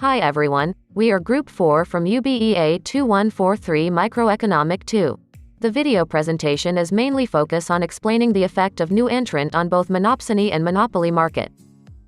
Hi everyone, we are Group 4 from UBEA 2143 Microeconomic 2. The video presentation is mainly focused on explaining the effect of new entrant on both monopsony and monopoly market.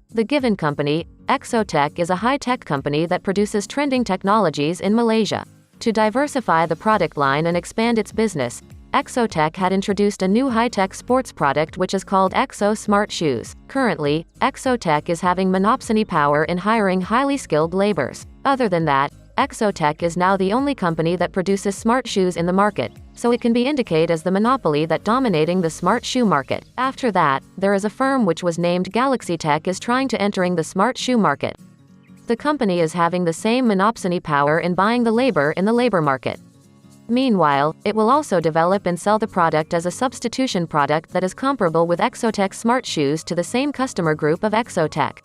The given company, Exotech, is a high-tech company that produces trending technologies in Malaysia. To diversify the product line and expand its business, Exotech had introduced a new high-tech sports product which is called Exo Smart Shoes. Currently, Exotech is having monopsony power in hiring highly skilled laborers. Other than that, Exotech is now the only company that produces smart shoes in the market, so it can be indicated as the monopoly that dominating the smart shoe market. After that, there is a firm which was named Galaxy Tech is trying to entering the smart shoe market. The company is having the same monopsony power in buying the labor in the labor market. Meanwhile, it will also develop and sell the product as a substitution product that is comparable with Exotech smart shoes to the same customer group of Exotech.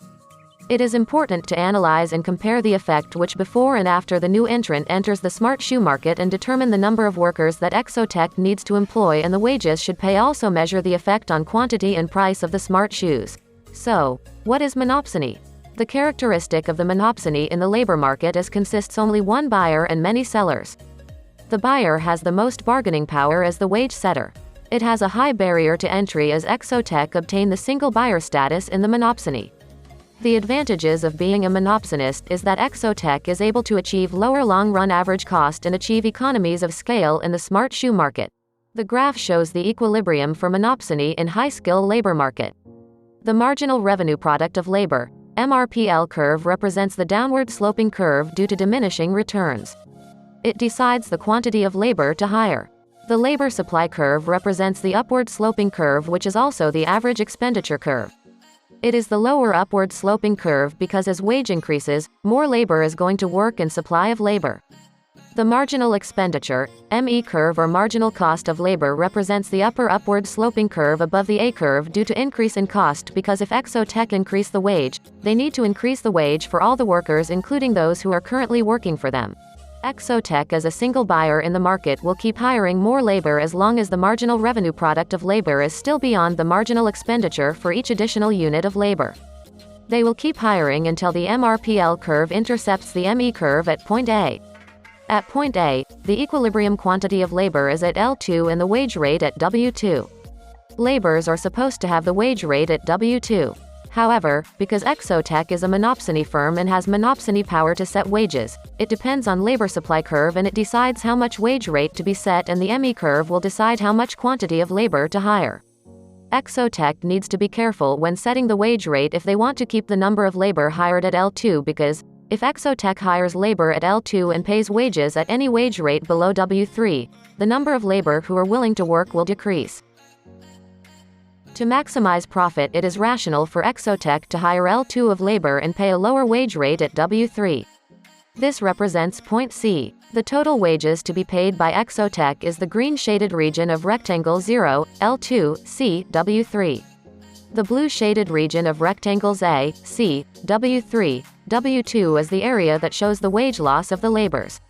It is important to analyze and compare the effect which before and after the new entrant enters the smart shoe market and determine the number of workers that Exotech needs to employ, and the wages should pay also measure the effect on quantity and price of the smart shoes. So, what is monopsony? The characteristic of the monopsony in the labor market is consists only one buyer and many sellers. The buyer has the most bargaining power as the wage setter. It has a high barrier to entry as Exotech obtain the single buyer status in the monopsony. The advantages of being a monopsonist is that Exotech is able to achieve lower long-run average cost and achieve economies of scale in the smart shoe market. The graph shows the equilibrium for monopsony in high-skill labor market. The marginal revenue product of labor, MRPL curve, represents the downward sloping curve due to diminishing returns. It decides the quantity of labor to hire. The labor supply curve represents the upward sloping curve, which is also the average expenditure curve. It is the lower upward sloping curve because as wage increases, more labor is going to work and supply of labor. The marginal expenditure, ME curve, or marginal cost of labor, represents the upper upward sloping curve above the A curve due to increase in cost, because if Exotech increase the wage, they need to increase the wage for all the workers including those who are currently working for them. Exotech as a single buyer in the market will keep hiring more labor as long as the marginal revenue product of labor is still beyond the marginal expenditure for each additional unit of labor. They will keep hiring until the MRPL curve intercepts the ME curve at point A. At point A, the equilibrium quantity of labor is at L2 and the wage rate at W2. Laborers are supposed to have the wage rate at W2. However, because Exotech is a monopsony firm and has monopsony power to set wages, it depends on labor supply curve and it decides how much wage rate to be set, and the ME curve will decide how much quantity of labor to hire. Exotech needs to be careful when setting the wage rate if they want to keep the number of labor hired at L2, because if Exotech hires labor at L2 and pays wages at any wage rate below W3, the number of labor who are willing to work will decrease. To maximize profit, it is rational for Exotech to hire L2 of labor and pay a lower wage rate at W3. This represents point C. The total wages to be paid by Exotech is the green shaded region of rectangle 0, L2, C, W3. The blue shaded region of rectangles A, C, W3, W2 is the area that shows the wage loss of the laborers.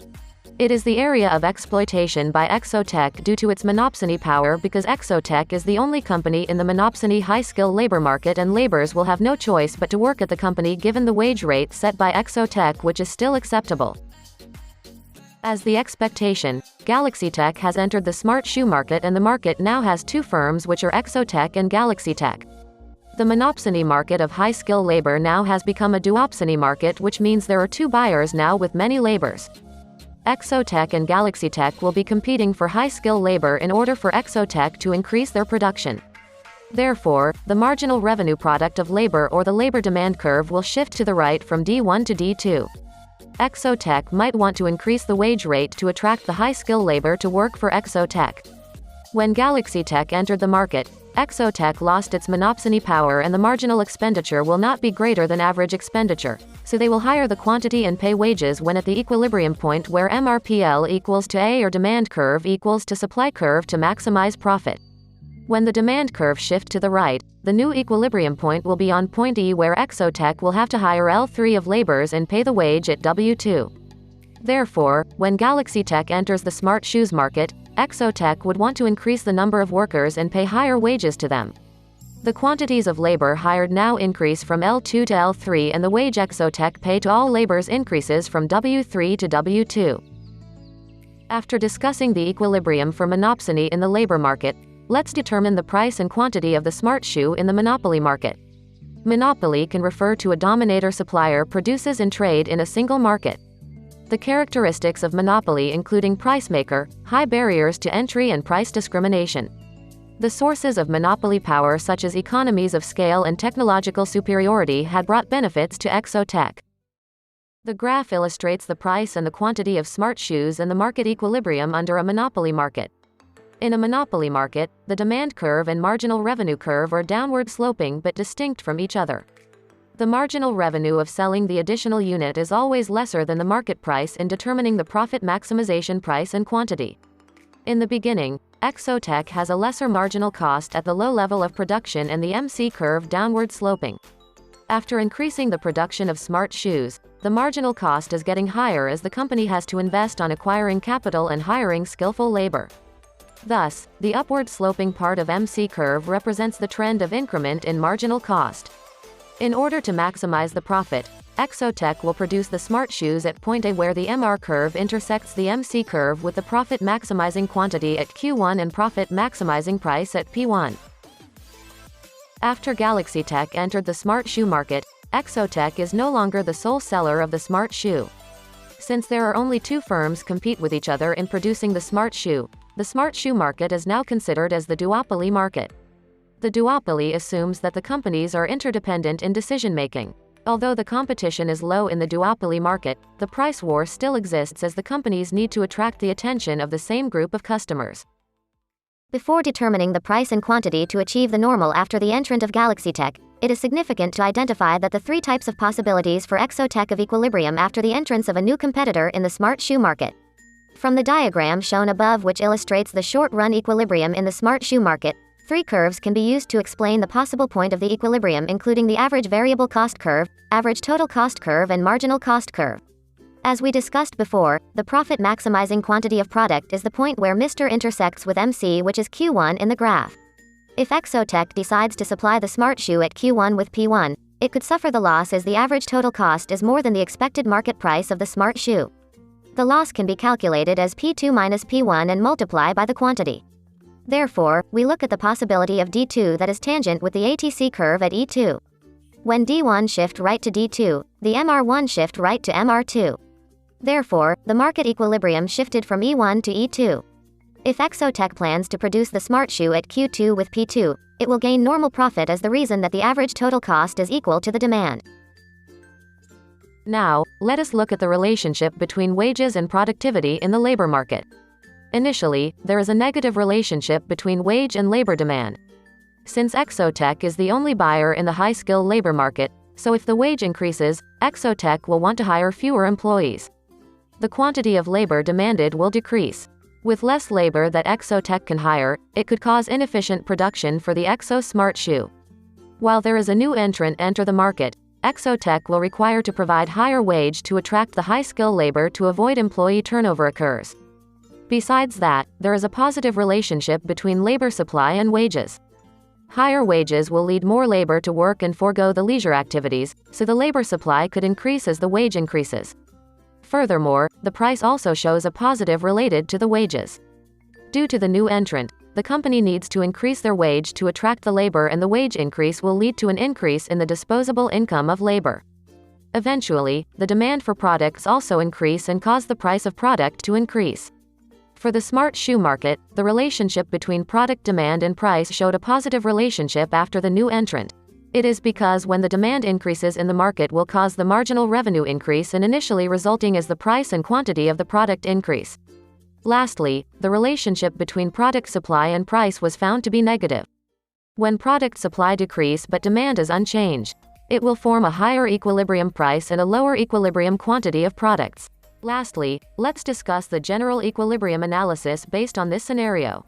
It is the area of exploitation by Exotech due to its monopsony power, because Exotech is the only company in the monopsony high-skill labor market and laborers will have no choice but to work at the company given the wage rate set by Exotech, which is still acceptable. As the expectation, Galaxy Tech has entered the smart shoe market, and the market now has two firms which are Exotech and Galaxy Tech. The monopsony market of high-skill labor now has become a duopsony market, which means there are two buyers now with many laborers. Exotech and Galaxy Tech will be competing for high-skill labor in order for Exotech to increase their production. Therefore, the marginal revenue product of labor, or the labor demand curve, will shift to the right from D1 to D2. Exotech might want to increase the wage rate to attract the high-skill labor to work for Exotech. When Galaxy Tech entered the market, Exotech lost its monopsony power and the marginal expenditure will not be greater than average expenditure, so they will hire the quantity and pay wages when at the equilibrium point where MRPL equals to A, or demand curve equals to supply curve, to maximize profit. When the demand curve shift to the right, the new equilibrium point will be on point E, where Exotech will have to hire L3 of laborers and pay the wage at W2. Therefore, when Galaxy Tech enters the smart shoes market, Exotech would want to increase the number of workers and pay higher wages to them. The quantities of labor hired now increase from L2 to L3, and the wage Exotec pay to all laborers increases from W3 to W2. After discussing the equilibrium for monopsony in the labor market, let's determine the price and quantity of the smart shoe in the monopoly market. Monopoly can refer to a dominator supplier produces and trade in a single market. The characteristics of monopoly including price maker, high barriers to entry and price discrimination. The sources of monopoly power such as economies of scale and technological superiority had brought benefits to Exotec. The graph illustrates the price and the quantity of smart shoes and the market equilibrium under a monopoly market. In a monopoly market, the demand curve and marginal revenue curve are downward sloping but distinct from each other. The marginal revenue of selling the additional unit is always lesser than the market price in determining the profit maximization price and quantity. In the beginning, Exotec has a lesser marginal cost at the low level of production and the MC curve downward sloping. After increasing the production of smart shoes, the marginal cost is getting higher as the company has to invest on acquiring capital and hiring skillful labor. Thus, the upward sloping part of MC curve represents the trend of increment in marginal cost. In order to maximize the profit, Exotec will produce the smart shoes at point A where the MR curve intersects the MC curve with the profit maximizing quantity at Q1 and profit maximizing price at P1. After Galaxy Tech entered the smart shoe market, Exotec is no longer the sole seller of the smart shoe. Since there are only two firms compete with each other in producing the smart shoe market is now considered as the duopoly market. The duopoly assumes that the companies are interdependent in decision-making. Although the competition is low in the duopoly market, the price war still exists as the companies need to attract the attention of the same group of customers. Before determining the price and quantity to achieve the normal after the entrant of Galaxy Tech, it is significant to identify that the three types of possibilities for Exotec of equilibrium after the entrance of a new competitor in the smart shoe market. From the diagram shown above, which illustrates the short-run equilibrium in the smart shoe market, three curves can be used to explain the possible point of the equilibrium, including the average variable cost curve, average total cost curve, and marginal cost curve. As we discussed before, the profit maximizing quantity of product is the point where Mr. intersects with MC, which is Q1 in the graph. If Exotec decides to supply the smart shoe at Q1 with P1, it could suffer the loss as the average total cost is more than the expected market price of the smart shoe. The loss can be calculated as P2 minus P1 and multiply by the quantity. Therefore, we look at the possibility of D2 that is tangent with the ATC curve at E2. When D1 shift right to D2, the MR1 shift right to MR2. Therefore, the market equilibrium shifted from E1 to E2. If Exotec plans to produce the smart shoe at Q2 with P2, it will gain normal profit as the reason that the average total cost is equal to the demand. Now, let us look at the relationship between wages and productivity in the labor market. Initially, there is a negative relationship between wage and labor demand. Since Exotec is the only buyer in the high-skill labor market, so if the wage increases, Exotec will want to hire fewer employees. The quantity of labor demanded will decrease. With less labor that Exotec can hire, it could cause inefficient production for the Exo Smart Shoe. While there is a new entrant enter the market, Exotec will require to provide higher wage to attract the high-skill labor to avoid employee turnover occurs. Besides that, there is a positive relationship between labor supply and wages. Higher wages will lead more labor to work and forego the leisure activities, so the labor supply could increase as the wage increases. Furthermore, the price also shows a positive related to the wages. Due to the new entrant, the company needs to increase their wage to attract the labor, and the wage increase will lead to an increase in the disposable income of labor. Eventually, the demand for products also increase and cause the price of product to increase. For the smart shoe market, the relationship between product demand and price showed a positive relationship after the new entrant. It is because when the demand increases in the market will cause the marginal revenue increase and initially resulting as the price and quantity of the product increase. Lastly, the relationship between product supply and price was found to be negative. When product supply decrease but demand is unchanged, it will form a higher equilibrium price and a lower equilibrium quantity of products. Lastly, let's discuss the general equilibrium analysis based on this scenario.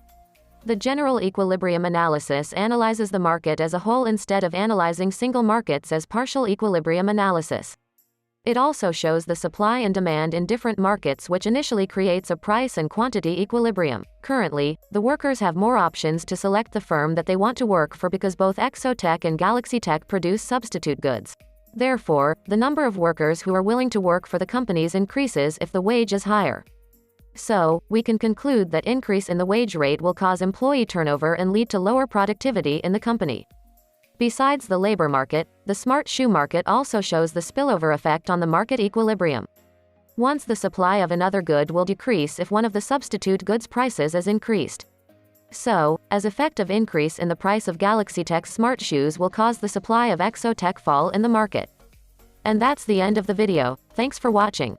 The general equilibrium analysis analyzes the market as a whole instead of analyzing single markets as partial equilibrium analysis. It also shows the supply and demand in different markets, which initially creates a price and quantity equilibrium. Currently, the workers have more options to select the firm that they want to work for because both Exotech and Galaxy Tech produce substitute goods. Therefore, the number of workers who are willing to work for the companies increases if the wage is higher. So, we can conclude that increase in the wage rate will cause employee turnover and lead to lower productivity in the company. Besides the labor market, the smart shoe market also shows the spillover effect on the market equilibrium. Once the supply of another good will decrease if one of the substitute goods' prices is increased. So, as effect of increase in the price of Galaxy Tech's smart shoes will cause the supply of Exotech fall in the market. And that's the end of the video. Thanks for watching.